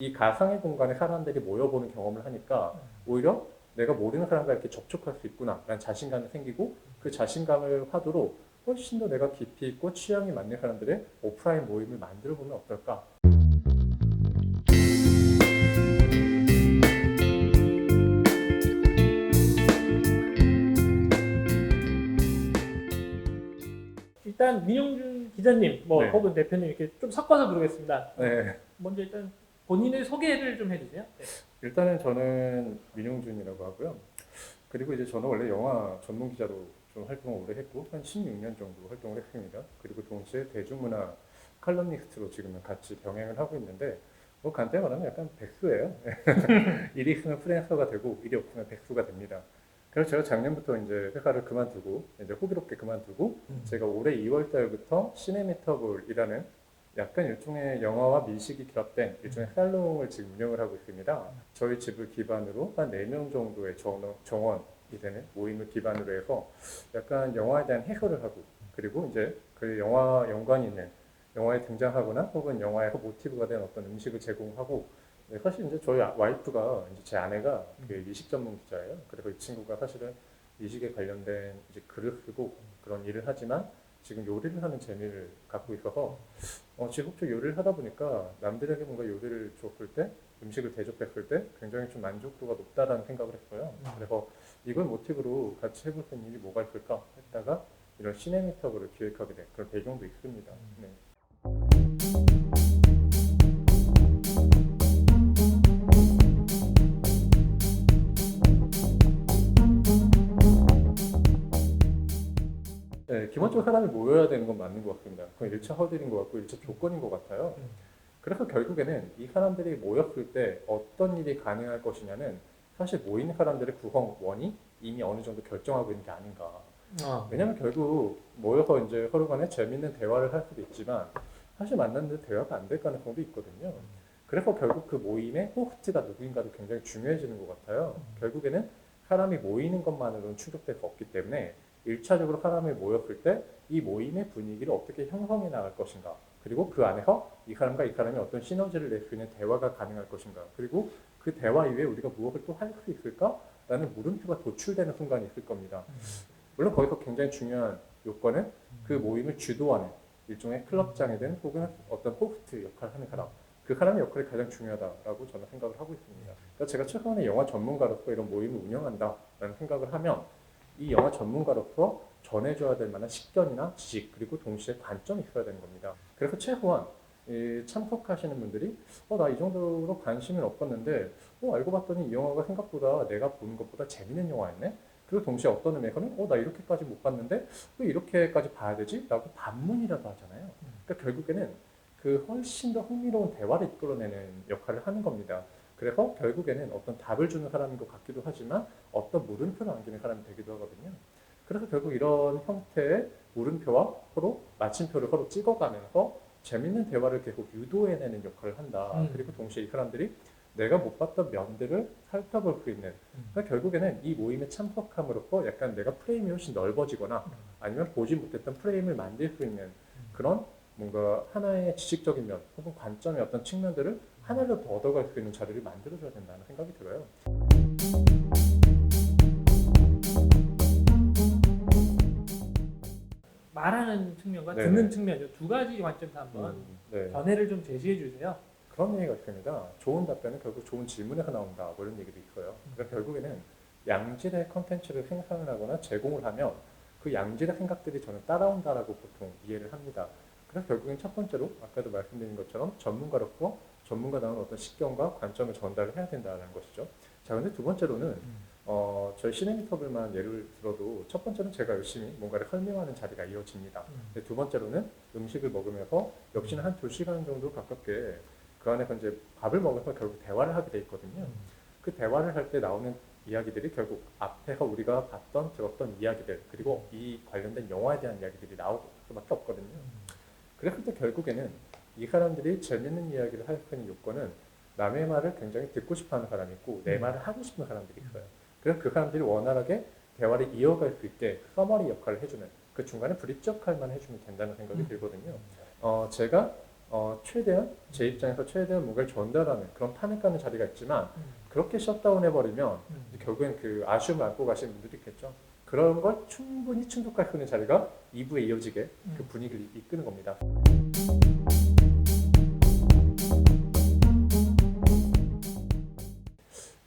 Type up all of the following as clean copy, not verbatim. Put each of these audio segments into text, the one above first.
이 가상의 공간에 사람들이 모여보는 경험을 하니까 오히려 내가 모르는 사람과 이렇게 접촉할 수 있구나 라는 자신감이 생기고 그 자신감을 화두로 훨씬 더 내가 깊이 있고 취향이 맞는 사람들의 오프라인 모임을 만들어 보면 어떨까? 일단 민용준 기자님, 네. 혹은 대표님 이렇게 좀 섞어서 부르겠습니다. 네. 먼저 일단 본인의 소개를 좀 해주세요. 네. 일단은 저는 민용준이라고 하고요. 그리고 이제 저는 원래 영화 전문 기자로 좀 활동을 오래 했고 한 16년 정도 활동을 했습니다. 그리고 동시에 대중문화 칼럼니스트로 지금은 같이 병행을 하고 있는데 뭐 간단히 말하면 약간 백수예요. 일이 있으면 프리랜서가 되고 일이 없으면 백수가 됩니다. 그래서 제가 작년부터 이제 회사를 그만두고 이제 호기롭게 그만두고 제가 올해 2월 달부터 시네미터볼이라는 약간 일종의 영화와 미식이 결합된 일종의 살롱을 지금 운영을 하고 있습니다. 저희 집을 기반으로 한 4명 정도의 정원이 되는 모임을 기반으로 해서 약간 영화에 대한 해설을 하고 그리고 이제 그 영화 연관이 있는 영화에 등장하거나 혹은 영화에서 모티브가 된 어떤 음식을 제공하고 네, 사실 이제 저희 와이프가 이제 제 아내가 그 미식 전문 기자예요. 그래서 이 친구가 사실은 미식에 관련된 이제 글을 쓰고 그런 일을 하지만 지금 요리를 하는 재미를 갖고 있어서 지속적으로 요리를 하다 보니까 남들에게 뭔가 요리를 줬을 때 음식을 대접했을 때 굉장히 좀 만족도가 높다라는 생각을 했어요. 그래서 이걸 모티브로 같이 해볼 수 있는 일이 뭐가 있을까 했다가 이런 시네미터브를 기획하게 된 그런 배경도 있습니다. 네. 네, 기본적으로 사람이 모여야 되는 건 맞는 것 같습니다. 그건 1차 허들인 것 같고 1차 조건인 것 같아요. 그래서 결국에는 이 사람들이 모였을 때 어떤 일이 가능할 것이냐는 사실 모인 사람들의 구성원이 이미 어느 정도 결정하고 있는 게 아닌가. 왜냐면 결국 모여서 이제 서로 간에 재밌는 대화를 할 수도 있지만 사실 만났는데 대화가 안 될 가능성도 있거든요. 그래서 결국 그 모임의 호스트가 누구인가도 굉장히 중요해지는 것 같아요. 결국에는 사람이 모이는 것만으로는 충족될 수 없기 때문에 1차적으로 사람이 모였을 때 이 모임의 분위기를 어떻게 형성해 나갈 것인가. 그리고 그 안에서 이 사람과 이 사람이 어떤 시너지를 낼 수 있는 대화가 가능할 것인가. 그리고 그 대화 이후에 우리가 무엇을 또 할 수 있을까라는 물음표가 도출되는 순간이 있을 겁니다. 물론 거기서 굉장히 중요한 요건은 그 모임을 주도하는 일종의 클럽장이든 혹은 어떤 호스트 역할을 하는 사람. 그 사람의 역할이 가장 중요하다라고 저는 생각을 하고 있습니다. 그러니까 제가 최소한의 영화 전문가로서 이런 모임을 운영한다라는 생각을 하면 이 영화 전문가로서 전해줘야 될 만한 식견이나 지식 그리고 동시에 관점이 있어야 되는 겁니다. 그래서 최소한 참석하시는 분들이 나 이 정도로 관심은 없었는데 알고 봤더니 이 영화가 생각보다 내가 보는 것보다 재밌는 영화였네. 그리고 동시에 어떤 의미에서는 나 이렇게까지 못 봤는데 왜 이렇게까지 봐야 되지? 라고 반문이라도 하잖아요. 그러니까 결국에는 그 훨씬 더 흥미로운 대화를 이끌어내는 역할을 하는 겁니다. 그래서 결국에는 어떤 답을 주는 사람인 것 같기도 하지만 어떤 물음표를 남기는 사람이 되기도 하거든요. 그래서 결국 이런 형태의 물음표와 서로 마침표를 서로 찍어가면서 재밌는 대화를 계속 유도해내는 역할을 한다. 그리고 동시에 이 사람들이 내가 못 봤던 면들을 살펴볼 수 있는 그러니까 결국에는 이 모임에 참석함으로써 약간 내가 프레임이 훨씬 넓어지거나 아니면 보지 못했던 프레임을 만들 수 있는 그런 뭔가 하나의 지식적인 면 혹은 관점의 어떤 측면들을 하나를 더 얻어갈 수 있는 자리를 만들어줘야 된다는 생각이 들어요. 말하는 측면과 네네. 듣는 측면 이 두 가지 관점에서 한번 네. 견해를 좀 제시해 주세요. 그런 얘기가 있습니다. 좋은 답변은 결국 좋은 질문에서 나온다. 뭐 이런 얘기도 있어요. 그러니까 결국에는 양질의 컨텐츠를 생산을 하거나 제공을 하면 그 양질의 생각들이 저는 따라온다라고 보통 이해를 합니다. 그래서 결국엔 첫 번째로 아까도 말씀드린 것처럼 전문가로서 전문가다운 어떤 식견과 관점을 전달을 해야 된다는 것이죠. 자, 근데 두 번째로는 저희 시네미터블만 예를 들어도 첫 번째는 제가 열심히 뭔가를 설명하는 자리가 이어집니다. 근데 두 번째로는 음식을 먹으면서 역시나 한 2시간 정도 가깝게 그 안에서 이제 밥을 먹으면서 결국 대화를 하게 돼 있거든요. 그 대화를 할 때 나오는 이야기들이 결국 앞에서 우리가 봤던 들었던 이야기들 그리고 이 관련된 영화에 대한 이야기들이 나올 수밖에 없거든요. 그랬을 때 결국에는 이 사람들이 재밌는 이야기를 할 수 있는 요건은 남의 말을 굉장히 듣고 싶어하는 사람이 있고 내 말을 하고 싶은 사람들이 있어요. 그래서 그 사람들이 원활하게 대화를 이어갈 수 있게 서머리 역할을 해주는 그 중간에 브릿지 역할만 해주면 된다는 생각이 들거든요. 제가 최대한 제 입장에서 최대한 뭔가를 전달하는 그런 판을 까는 자리가 있지만 그렇게 셧다운 해버리면 이제 결국엔 그 아쉬움을 안고 가시는 분들이 있겠죠. 그런 걸 충분히 충족할 수 있는 자리가 2부에 이어지게 그 분위기를 이끄는 겁니다.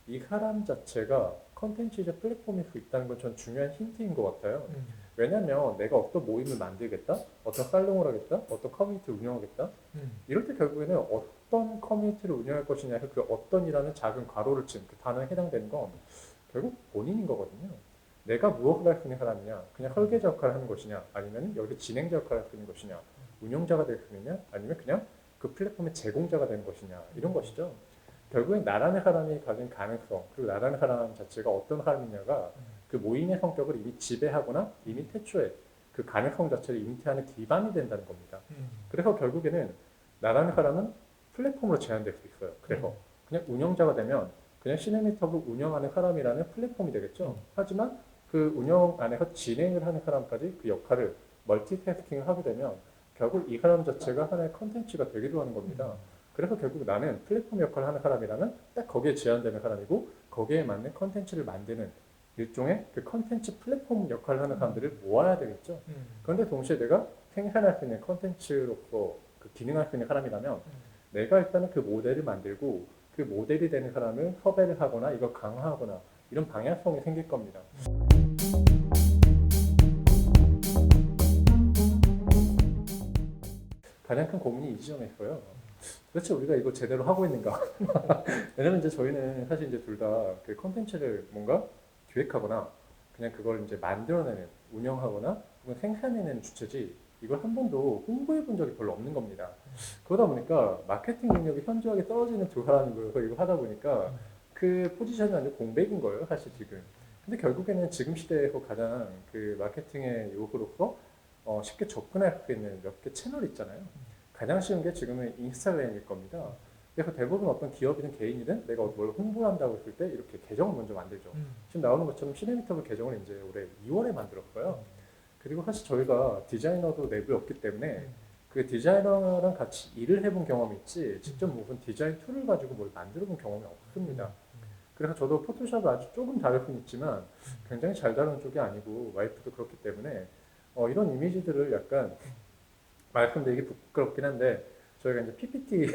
이 사람 자체가 컨텐츠적 플랫폼일 수 있다는 건 전 중요한 힌트인 것 같아요. 왜냐면 내가 어떤 모임을 만들겠다, 어떤 살롱을 하겠다, 어떤 커뮤니티를 운영하겠다, 이럴 때 결국에는 어떤 커뮤니티를 운영할 것이냐, 그 어떤이라는 작은 괄호를 친 그 단어에 해당되는 건 결국 본인인 거거든요. 내가 무엇을 할 수 있는 사람이냐, 그냥 설계자 역할을 하는 것이냐, 아니면 여기 진행자 역할을 할 수 있는 것이냐, 운영자가 될 수 있느냐, 아니면 그냥 그 플랫폼의 제공자가 되는 것이냐, 이런 것이죠. 결국엔 나라는 사람이 가진 가능성, 그리고 나라는 사람 자체가 어떤 사람이냐가 그 모임의 성격을 이미 지배하거나 이미 태초에 그 가능성 자체를 잉태하는 기반이 된다는 겁니다. 그래서 결국에는 나라는 사람은 플랫폼으로 제한될 수 있어요. 그래서 그냥 운영자가 되면 그냥 시네미터를 운영하는 사람이라는 플랫폼이 되겠죠. 하지만 그 운영 안에서 진행을 하는 사람까지 그 역할을 멀티태스킹을 하게 되면 결국 이 사람 자체가 하나의 컨텐츠가 되기도 하는 겁니다. 그래서 결국 나는 플랫폼 역할을 하는 사람이라면 딱 거기에 제한되는 사람이고 거기에 맞는 컨텐츠를 만드는 일종의 그 컨텐츠 플랫폼 역할을 하는 사람들을 모아야 되겠죠. 그런데 동시에 내가 생산할 수 있는 컨텐츠로서 그 기능할 수 있는 사람이라면 내가 일단은 그 모델을 만들고 그 모델이 되는 사람을 섭외를 하거나 이걸 강화하거나 이런 방향성이 생길 겁니다. 가장 큰 고민이 이 지점에 있어요. 도대체 우리가 이거 제대로 하고 있는가? 왜냐면 이제 저희는 사실 이제 둘 다 그 컨텐츠를 뭔가 기획하거나 그냥 그걸 이제 만들어내는, 운영하거나 혹은 생산해내는 주체지 이걸 한 번도 홍보해 본 적이 별로 없는 겁니다. 그러다 보니까 마케팅 능력이 현저하게 떨어지는 두 사람이 모여서 이거 하다 보니까 그 포지션이 완전 공백인 거예요, 사실 지금. 근데 결국에는 지금 시대에서 가장 그 마케팅의 요소로서 쉽게 접근할 수 있는 몇 개 채널이 있잖아요. 가장 쉬운 게 지금은 인스타그램일 겁니다. 그래서 대부분 어떤 기업이든 개인이든 내가 뭘 홍보한다고 했을 때 이렇게 계정을 먼저 만들죠. 지금 나오는 것처럼 시네미터블 계정을 이제 올해 2월에 만들었어요. 그리고 사실 저희가 디자이너도 내부에 없기 때문에 그 디자이너랑 같이 일을 해본 경험이 있지 직접 무슨 디자인 툴을 가지고 뭘 만들어 본 경험이 없습니다. 그래서 저도 포토샵을 아주 조금 다룰 수는 있지만 굉장히 잘 다루는 쪽이 아니고 와이프도 그렇기 때문에 이런 이미지들을 약간 말씀드리기 부끄럽긴 한데 저희가 이제 PPT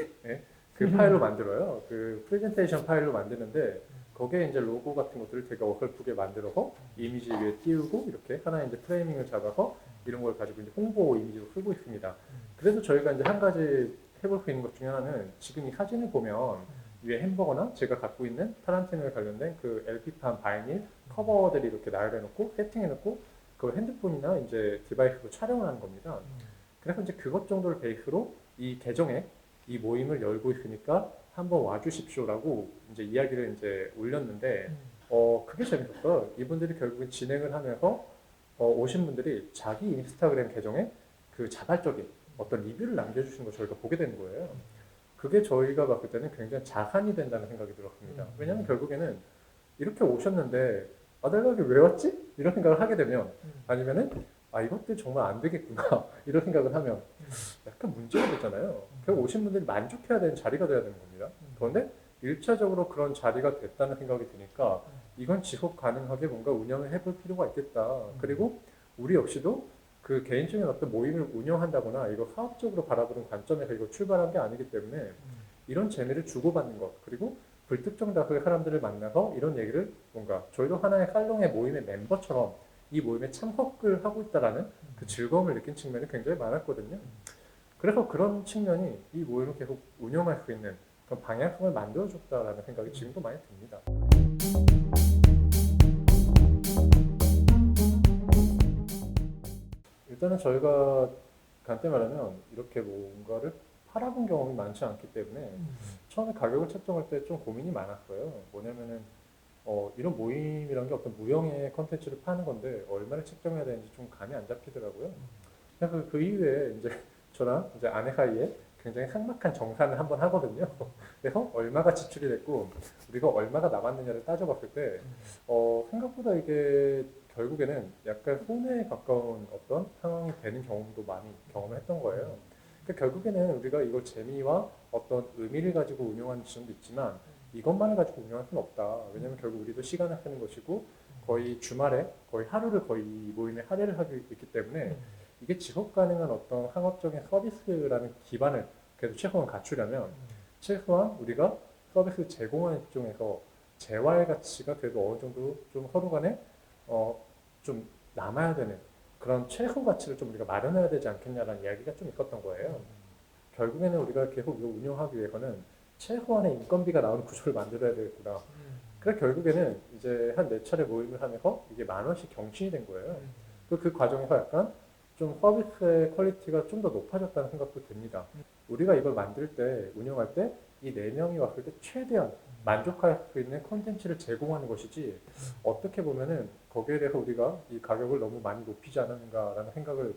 그 파일로 만들어요. 그 프레젠테이션 파일로 만드는데 거기에 이제 로고 같은 것들을 되게 어설프게 만들어서 이미지 위에 띄우고 이렇게 하나의 이제 프레이밍을 잡아서 이런 걸 가지고 이제 홍보 이미지로 쓰고 있습니다. 그래서 저희가 이제 한 가지 해볼 수 있는 것 중에 하나는 지금 이 사진을 보면 위에 햄버거나 제가 갖고 있는 타란티노에 관련된 그 LP판 바이닐 커버들이 이렇게 나열해놓고 세팅해놓고 그 핸드폰이나 이제 디바이스로 촬영을 하는 겁니다. 그래서 이제 그것 정도를 베이스로 이 계정에 이 모임을 열고 있으니까 한번 와주십시오라고 이제 이야기를 이제 올렸는데 그게 재밌었어요. 이분들이 결국엔 진행을 하면서 오신 분들이 자기 인스타그램 계정에 그 자발적인 어떤 리뷰를 남겨주시는 걸 저희가 보게 되는 거예요. 그게 저희가 봤을 때는 굉장히 자산이 된다는 생각이 들었습니다. 왜냐하면 결국에는 이렇게 오셨는데 내가 여기 왜 왔지? 이런 생각을 하게 되면 아니면은 이것들 정말 안 되겠구나 이런 생각을 하면 약간 문제가 되잖아요. 결국 오신 분들이 만족해야 되는 자리가 돼야 되는 겁니다. 그런데 1차적으로 그런 자리가 됐다는 생각이 드니까 이건 지속 가능하게 뭔가 운영을 해볼 필요가 있겠다. 그리고 우리 역시도 그 개인적인 어떤 모임을 운영한다거나 이거 사업적으로 바라보는 관점에서 이거 출발한 게 아니기 때문에 이런 재미를 주고받는 것 그리고 불특정 다수의 사람들을 만나서 이런 얘기를 뭔가 저희도 하나의 살롱의 모임의 멤버처럼 이 모임에 참석을 하고 있다라는 그 즐거움을 느낀 측면이 굉장히 많았거든요. 그래서 그런 측면이 이 모임을 계속 운영할 수 있는 그런 방향성을 만들어줬다라는 생각이 지금도 많이 듭니다. 일단은 저희가 간단히 말하면 이렇게 뭔가를 팔아본 경험이 많지 않기 때문에 처음에 가격을 책정할 때 좀 고민이 많았어요. 뭐냐면은 이런 모임이란 게 어떤 무형의 컨텐츠를 파는 건데 얼마를 책정해야 되는지 좀 감이 안 잡히더라고요. 그래서 그 이후에 이제 저랑 이제 아내 사이에 굉장히 삭막한 정산을 한번 하거든요. 그래서 얼마가 지출이 됐고 우리가 얼마가 남았느냐를 따져봤을 때 생각보다 이게 결국에는 약간 손해에 가까운 어떤 상황이 되는 경험도 많이 경험을 했던 거예요. 그러니까 결국에는 우리가 이걸 재미와 어떤 의미를 가지고 운영하는 지점도 있지만 이것만을 가지고 운영할 수는 없다. 왜냐하면 결국 우리도 시간을 쓰는 것이고 거의 주말에 거의 하루를 거의 이 모임에 할애를 하고 있기 때문에 이게 지속 가능한 어떤 상업적인 서비스라는 기반을 그래도 최소한 갖추려면 최소한 우리가 서비스 제공하는 입장에서 재화의 가치가 그래도 어느 정도 좀 서로 간에 좀 남아야 되는 그런 최소 가치를 좀 우리가 마련해야 되지 않겠냐라는 이야기가 좀 있었던 거예요. 결국에는 우리가 계속 이거 운영하기 위해서는 최소한의 인건비가 나오는 구조를 만들어야 되겠구나. 그래서 결국에는 이제 한 네 차례 모임을 하면서 이게 10,000원씩 경신이 된 거예요. 그 과정에서 약간 좀 서비스의 퀄리티가 좀 더 높아졌다는 생각도 듭니다. 우리가 이걸 만들 때, 운영할 때 이 4명이 왔을 때 최대한 만족할 수 있는 콘텐츠를 제공하는 것이지 어떻게 보면은 거기에 대해서 우리가 이 가격을 너무 많이 높이지 않았는가라는 생각을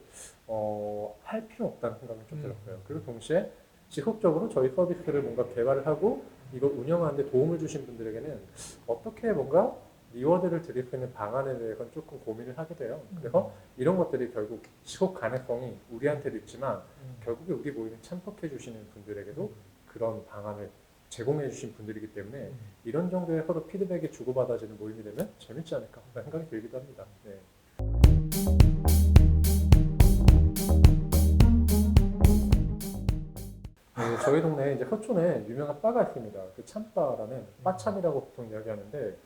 할 필요 없다는 생각이 좀 들었어요. 그리고 동시에 지속적으로 저희 서비스를 뭔가 개발을 하고 이걸 운영하는 데 도움을 주신 분들에게는 어떻게 뭔가 리워드를 드릴 수 있는 방안에 대해서는 조금 고민을 하게 돼요. 그래서 이런 것들이 결국 지속 가능성이 우리한테도 있지만 결국에 우리 모임에 참석해 주시는 분들에게도 그런 방안을 제공해 주신 분들이기 때문에 이런 정도의 서로 피드백이 주고받아지는 모임이 되면 재밌지 않을까 라는 생각이 들기도 합니다. 네. 네, 저희 동네에 이제 서촌에 유명한 바가 있습니다. 그 참바라는 바참이라고 보통 이야기하는데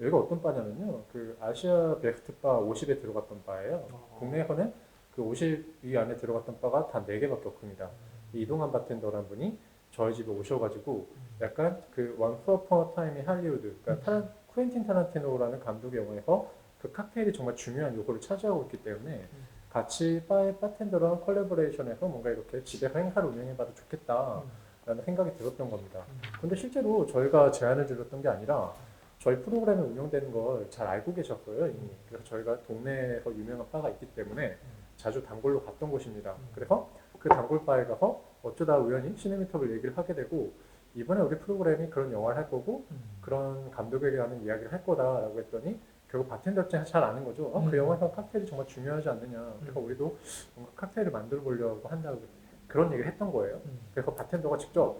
여기가 어떤 바냐면요. 그 아시아 베스트 바 50에 들어갔던 바예요. 국내에서는 그 50위 안에 들어갔던 바가 단 4개밖에 없습니다. 이동환 바텐더라는 분이 저희 집에 오셔가지고 약간 그 원스 어폰 타임인 할리우드, 그러니까 쿠엔틴 타란티노라는 감독의 영화에서 그 칵테일이 정말 중요한 요소를 차지하고 있기 때문에 같이 바의 바텐더랑 콜라보레이션해서 뭔가 이렇게 집에서 행사를 운영해봐도 좋겠다라는 생각이 들었던 겁니다. 근데 실제로 저희가 제안을 드렸던 게 아니라 저희 프로그램이 운영되는 걸 잘 알고 계셨어요, 이미. 그래서 저희가 동네에서 유명한 바가 있기 때문에 자주 단골로 갔던 곳입니다. 그래서 그 단골바에 가서 어쩌다 우연히 시네미터블 얘기를 하게 되고 이번에 우리 프로그램이 그런 영화를 할 거고 그런 감독에게 하는 이야기를 할 거다라고 했더니 결국 바텐더 입장에서 잘 아는 거죠. 그 영화에서 칵테일이 정말 중요하지 않느냐. 그래서 우리도 뭔가 칵테일을 만들어 보려고 한다고 그런 얘기를 했던 거예요. 그래서 바텐더가 직접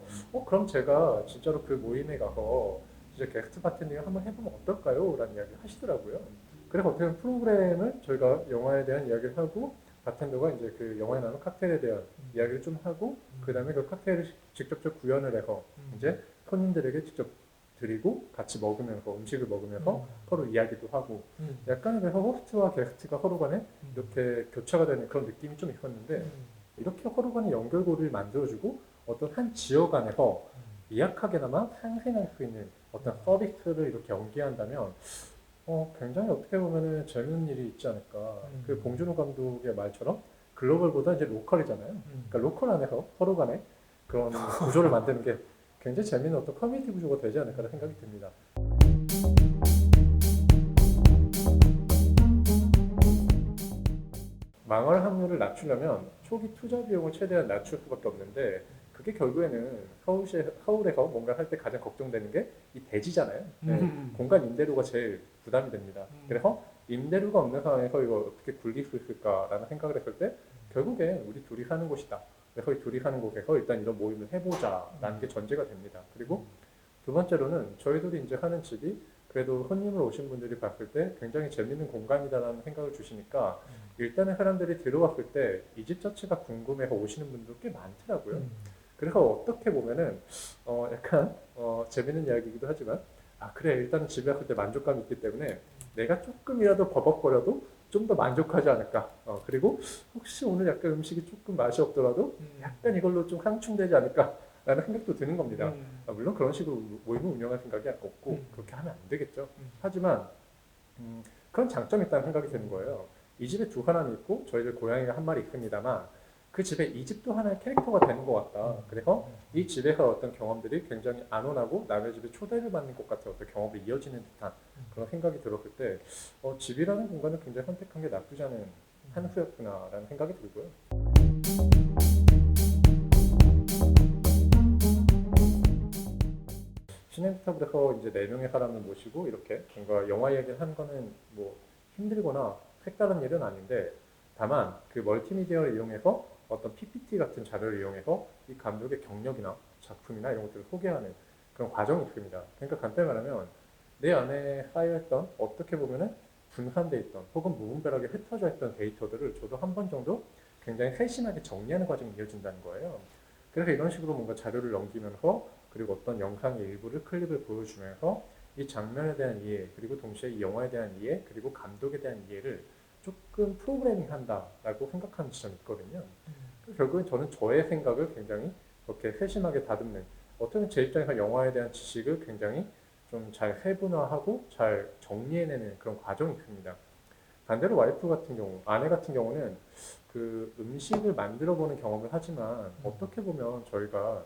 그럼 제가 진짜로 그 모임에 가서 진짜 게스트 바텐더를 한번 해보면 어떨까요? 라는 이야기를 하시더라고요. 그래서 어떻게 보면 프로그램을 저희가 영화에 대한 이야기를 하고 바텐더가 이제 그 영화에 나오는 칵테일에 대한 이야기를 좀 하고 그 다음에 그 칵테일을 직접적 구현을 해서 이제 손님들에게 직접 드리고 같이 먹으면서 음식을 먹으면서 서로 이야기도 하고 약간 그래서 호스트와 게스트가 서로 간에 이렇게 교차가 되는 그런 느낌이 좀 있었는데 이렇게 서로 간에 연결고리를 만들어주고 어떤 한 지역 안에서 미약하게나마 상생할 수 있는 어떤 서비스를 이렇게 연계한다면 굉장히 어떻게 보면은 재밌는 일이 있지 않을까. 그 봉준호 감독의 말처럼 글로벌보다 이제 로컬이잖아요. 그러니까 로컬 안에서 서로 간에 그런 구조를 만드는 게 굉장히 재밌는 어떤 커뮤니티 구조가 되지 않을까라는 생각이 듭니다. 망할 확률을 낮추려면 초기 투자 비용을 최대한 낮출 수밖에 없는데 그게 결국에는 서울에서 뭔가 할 때 가장 걱정되는 게 이 대지잖아요. 네, 공간 임대료가 제일 부담이 됩니다. 그래서 임대료가 없는 상황에서 이걸 어떻게 굴릴 수 있을까라는 생각을 했을 때 결국에 우리 둘이 사는 곳이다. 그래서 이 둘이 사는 곳에서 일단 이런 모임을 해보자라는 게 전제가 됩니다. 그리고 두 번째로는 저희들이 이제 하는 집이 그래도 손님으로 오신 분들이 봤을 때 굉장히 재밌는 공간이다라는 생각을 주시니까 일단은 사람들이 들어왔을 때 이 집 자체가 궁금해서 오시는 분도 꽤 많더라고요. 그래서 어떻게 보면은 약간 재밌는 이야기이기도 하지만 그래 일단 집에 왔을 때 만족감이 있기 때문에 내가 조금이라도 버벅거려도 좀 더 만족하지 않을까. 그리고 혹시 오늘 약간 음식이 조금 맛이 없더라도 약간 이걸로 좀 상충되지 않을까라는 생각도 드는 겁니다. 물론 그런 식으로 모임을 운영할 생각이 없고 그렇게 하면 안 되겠죠. 하지만 그런 장점이 있다는 생각이 드는 거예요. 이 집에 두 사람이 있고 저희들 고양이가 한 마리 있습니다만 그 집에 이 집도 하나의 캐릭터가 되는 것 같다. 그래서 이 집에서 어떤 경험들이 굉장히 안온하고 남의 집에 초대를 받는 것 같은 어떤 경험이 이어지는 듯한 그런 생각이 들었을 때 집이라는 공간을 굉장히 선택한 게 나쁘지 않은 한 수였구나라는 생각이 들고요. 시네스타블에서 이제 4명의 사람을 모시고 이렇게 뭔가 영화 이야기를 하는 거는 뭐 힘들거나 색다른 일은 아닌데 다만 그 멀티미디어를 이용해서 어떤 PPT 같은 자료를 이용해서 이 감독의 경력이나 작품이나 이런 것들을 소개하는 그런 과정이 있습니다. 그러니까 간단히 말하면 내 안에 쌓여있던 어떻게 보면은 분산돼 있던 혹은 무분별하게 흩어져 있던 데이터들을 저도 한 번 정도 굉장히 세심하게 정리하는 과정이 이어진다는 거예요. 그래서 이런 식으로 뭔가 자료를 넘기면서 그리고 어떤 영상의 일부를 클립을 보여주면서 이 장면에 대한 이해 그리고 동시에 이 영화에 대한 이해 그리고 감독에 대한 이해를 조금 프로그래밍 한다라고 생각하는 지점이 있거든요. 그래서 결국엔 저는 저의 생각을 굉장히 그렇게 세심하게 다듬는 어쩌면 제 입장에서 영화에 대한 지식을 굉장히 좀 잘 세분화하고 잘 정리해내는 그런 과정이 있습니다. 반대로 와이프 같은 경우, 아내 같은 경우는 그 음식을 만들어 보는 경험을 하지만 어떻게 보면 저희가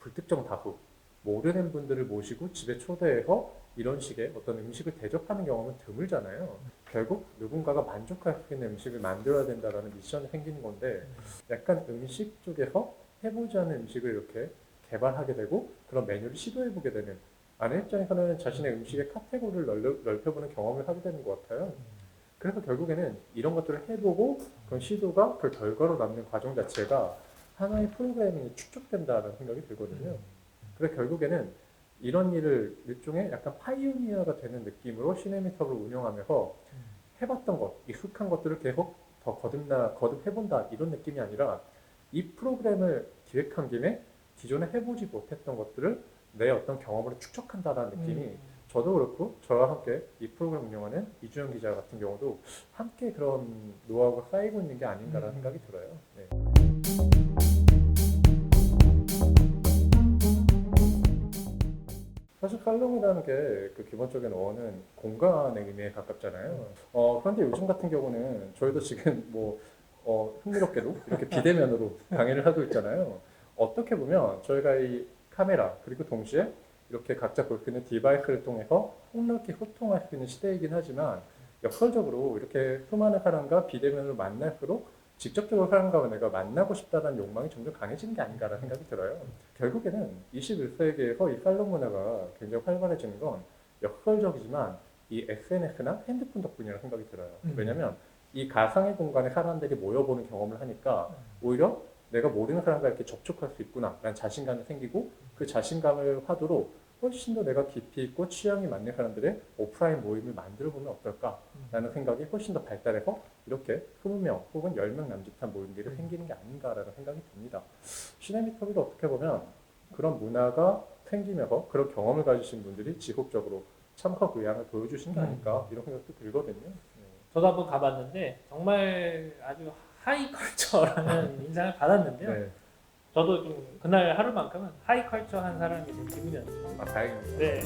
불특정 다수, 모르는 분들을 모시고 집에 초대해서 이런 식의 어떤 음식을 대접하는 경험은 드물잖아요. 결국 누군가가 만족할 수 있는 음식을 만들어야 된다라는 미션이 생기는 건데 약간 음식 쪽에서 해보지 않은 음식을 이렇게 개발하게 되고 그런 메뉴를 시도해보게 되는 아내 입장에서는 자신의 음식의 카테고리를 넓혀보는 경험을 하게 되는 것 같아요. 그래서 결국에는 이런 것들을 해보고 그런 시도가 그 결과로 남는 과정 자체가 하나의 프로그래밍이 축적된다는 생각이 들거든요. 그래서 결국에는 이런 일을 일종의 약간 파이오니어가 되는 느낌으로 시네미터를 운영하면서 해봤던 것, 익숙한 것들을 계속 더 거듭해본다 이런 느낌이 아니라 이 프로그램을 기획한 김에 기존에 해보지 못했던 것들을 내 어떤 경험으로 축적한다는 느낌이 저도 그렇고 저와 함께 이 프로그램 운영하는 이주영 기자 같은 경우도 함께 그런 노하우가 쌓이고 있는 게 아닌가라는 생각이 들어요. 네. 사실 팔롱이라는 게 그 기본적인 어원은 공간의 의미에 가깝잖아요. 그런데 요즘 같은 경우는 저희도 지금 뭐 흥미롭게도 이렇게 비대면으로 강의를 하고 있잖아요. 어떻게 보면 저희가 이 카메라 그리고 동시에 이렇게 각자 볼 수 있는 디바이스를 통해서 폭넓게 소통할 수 있는 시대이긴 하지만 역설적으로 이렇게 수많은 사람과 비대면으로 만날수록 직접적으로 사람과 내가 만나고 싶다는 욕망이 점점 강해지는 게 아닌가라는 생각이 들어요. 결국에는 21세기에서 이 살롱 문화가 굉장히 활발해지는 건 역설적이지만 이 SNS나 핸드폰 덕분이라는 생각이 들어요. 왜냐면 이 가상의 공간에 사람들이 모여보는 경험을 하니까 오히려 내가 모르는 사람과 이렇게 접촉할 수 있구나 라는 자신감이 생기고 그 자신감을 화두로 훨씬 더 내가 깊이 있고 취향이 맞는 사람들의 오프라인 모임을 만들어 보면 어떨까라는 생각이 훨씬 더 발달해서 이렇게 20명 혹은 10명 남짓한 모임들이 생기는 게 아닌가라는 생각이 듭니다. 시네미터비도 어떻게 보면 그런 문화가 생기면서 그런 경험을 가지신 분들이 지속적으로 참석 의향을 보여주신 게 아닐까 이런 생각도 들거든요. 저도 한번 가봤는데 정말 아주 하이컬처라는 인상을 받았는데요. 네. 저도 좀 그날 하루만큼은 하이컬처한 사람이 된 기분이었어요. 아, 다행입니다. 네.